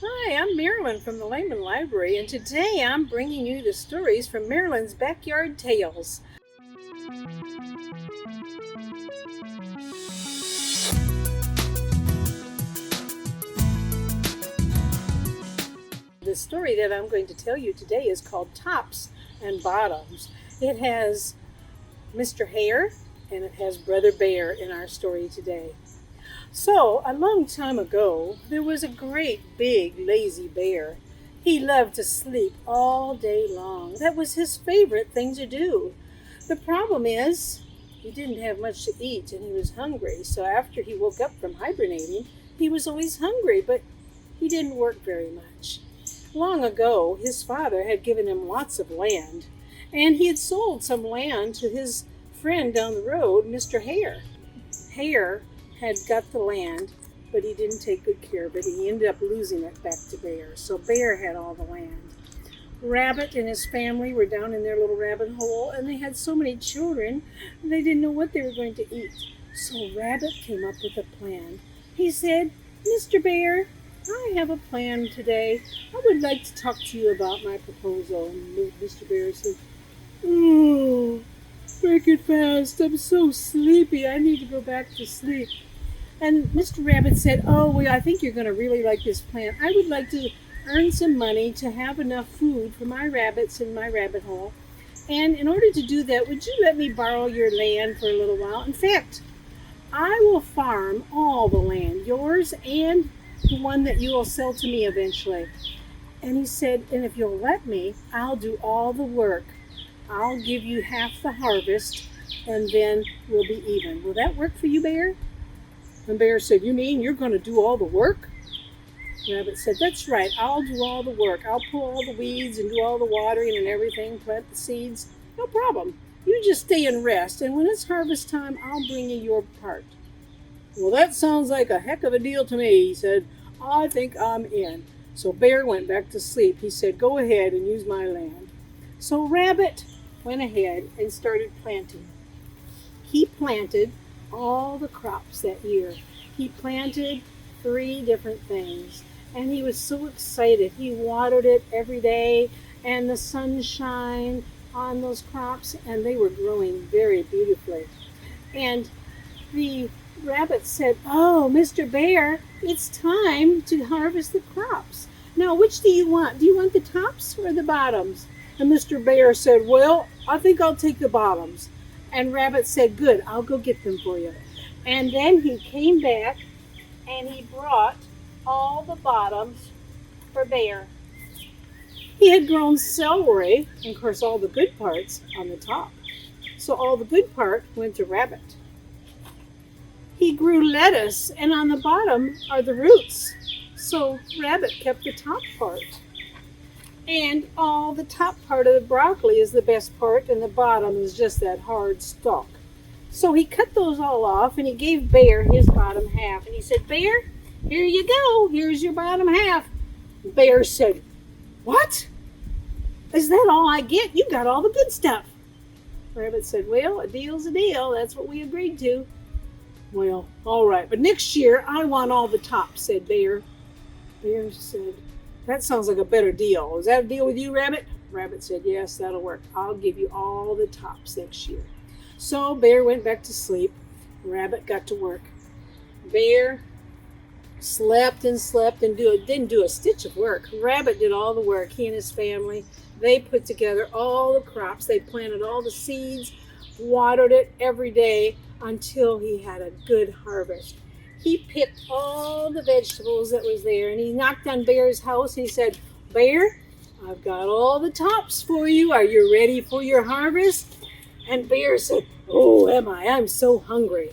Hi, I'm Marilyn from the Layman Library, and today I'm bringing you the stories from Marilyn's Backyard Tales. The story that I'm going to tell you today is called Tops and Bottoms. It has Mr. Hare and it has Brother Bear in our story today. So, a long time ago, there was a great big lazy bear. He loved to sleep all day long. That was his favorite thing to do. The problem is, he didn't have much to eat and he was hungry. So, after he woke up from hibernating, he was always hungry, but he didn't work very much. Long ago, his father had given him lots of land, and he had sold some land to his friend down the road, Mr. Hare. Hare had got the land, but he didn't take good care of it. He ended up losing it back to Bear. So Bear had all the land. Rabbit and his family were down in their little rabbit hole, and they had so many children, they didn't know what they were going to eat. So Rabbit came up with a plan. He said, "Mr. Bear, I have a plan today. I would like to talk to you about my proposal." And Mr. Bear said, "Oh, make it fast. I'm so sleepy. I need to go back to sleep." And Mr. Rabbit said, "Oh, well, I think you're going to really like this plan. I would like to earn some money to have enough food for my rabbits in my rabbit hole. And in order to do that, would you let me borrow your land for a little while? In fact, I will farm all the land, yours and the one that you will sell to me eventually." And he said, "And if you'll let me, I'll do all the work. I'll give you half the harvest, and then we'll be even. Will that work for you, Bear?" And Bear said, "You mean you're going to do all the work?" Rabbit said, "That's right. I'll do all the work. I'll pull all the weeds and do all the watering and everything, plant the seeds. No problem. You just stay and rest, and when it's harvest time, I'll bring you your part." "Well, that sounds like a heck of a deal to me," he said. "I think I'm in." So Bear went back to sleep. He said, "Go ahead and use my land." So Rabbit went ahead and started planting. He planted all the crops that year. He planted 3 different things, and he was so excited. He watered it every day, and the sun shined on those crops, and they were growing very beautifully. And the rabbit said, "Oh, Mr. Bear, it's time to harvest the crops. Now, which do you want? Do you want the tops or the bottoms?" And Mr. Bear said, "Well, I think I'll take the bottoms." And Rabbit said, "Good, I'll go get them for you." And then he came back and he brought all the bottoms for Bear. He had grown celery, and of course all the good parts on the top. So all the good part went to Rabbit. He grew lettuce, and on the bottom are the roots. So Rabbit kept the top part. And all the top part of the broccoli is the best part, and the bottom is just that hard stalk. So he cut those all off, and he gave Bear his bottom half. And he said, "Bear, here you go. Here's your bottom half." Bear said, "What? Is that all I get? You got all the good stuff." Rabbit said, "Well, a deal's a deal. That's what we agreed to." "Well, all right, but next year I want all the tops," said Bear. Bear said, "That sounds like a better deal. Is that a deal with you, Rabbit?" Rabbit said, "Yes, that'll work. I'll give you all the tops next year." So Bear went back to sleep. Rabbit got to work. Bear slept and didn't do a stitch of work. Rabbit did all the work. He and his family, they put together all the crops. They planted all the seeds, watered it every day until he had a good harvest. He picked all the vegetables that was there, and he knocked on Bear's house and he said, "Bear, I've got all the tops for you. Are you ready for your harvest?" And Bear said, "Oh, am I? I'm so hungry."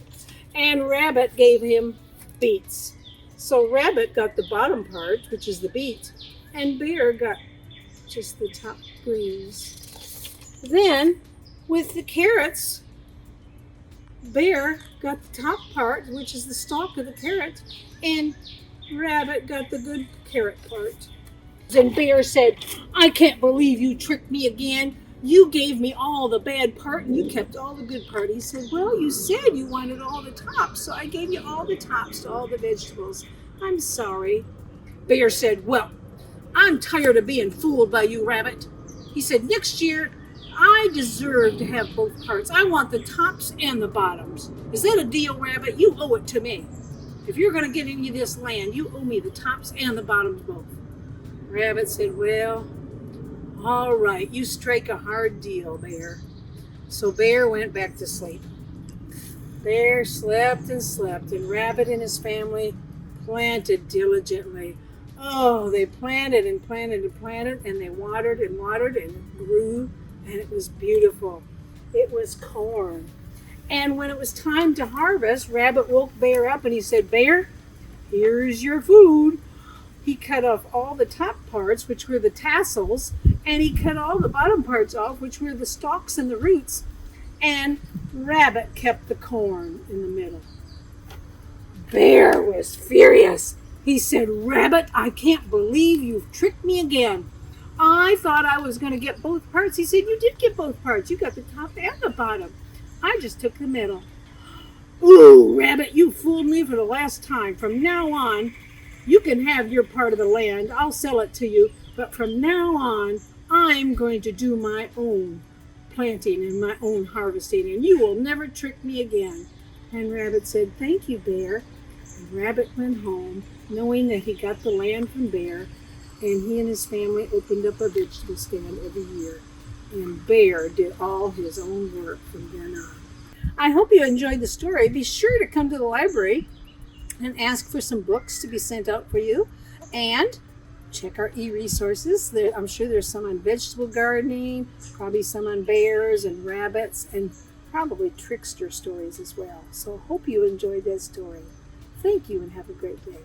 And Rabbit gave him beets. So Rabbit got the bottom part, which is the beet, and Bear got just the top greens. Then, with the carrots, Bear got the top part, which is the stalk of the carrot, and Rabbit got the good carrot part. And Bear said, "I can't believe you tricked me again. You gave me all the bad part and you kept all the good part." He said, "Well, you said you wanted all the tops, so I gave you all the tops to all the vegetables. I'm sorry." Bear said, well, I'm tired of being fooled by you, Rabbit. He said, next year, I deserve to have both parts. I want the tops and the bottoms. Is that a deal, Rabbit? You owe it to me. If you're going to get any of this land, you owe me the tops and the bottoms both. Rabbit said, well, all right, you strike a hard deal, Bear. So Bear went back to sleep. Bear slept, and Rabbit and his family planted diligently. Oh, they planted and planted and planted, and they watered and watered, and it grew, and it was beautiful. It was corn. And when it was time to harvest, Rabbit woke Bear up and he said, Bear, here's your food. He cut off all the top parts, which were the tassels, and he cut all the bottom parts off, which were the stalks and the roots, and Rabbit kept the corn in the middle. Bear was furious. He said, Rabbit, I can't believe you've tricked me again. I thought I was going to get both parts. He said, you did get both parts. You got the top and the bottom. I just took the middle. Ooh, Rabbit, you fooled me for the last time. From now on, you can have your part of the land. I'll sell it to you. But from now on, I'm going to do my own planting and my own harvesting, and you will never trick me again. And Rabbit said, thank you, Bear. And Rabbit went home, knowing that he got the land from Bear, and he and his family opened up a vegetable stand every year. And Bear did all his own work from then on. I hope you enjoyed the story. Be sure to come to the library and ask for some books to be sent out for you. And check our e-resources. I'm sure there's some on vegetable gardening, probably some on bears and rabbits, and probably trickster stories as well. So I hope you enjoyed that story. Thank you and have a great day.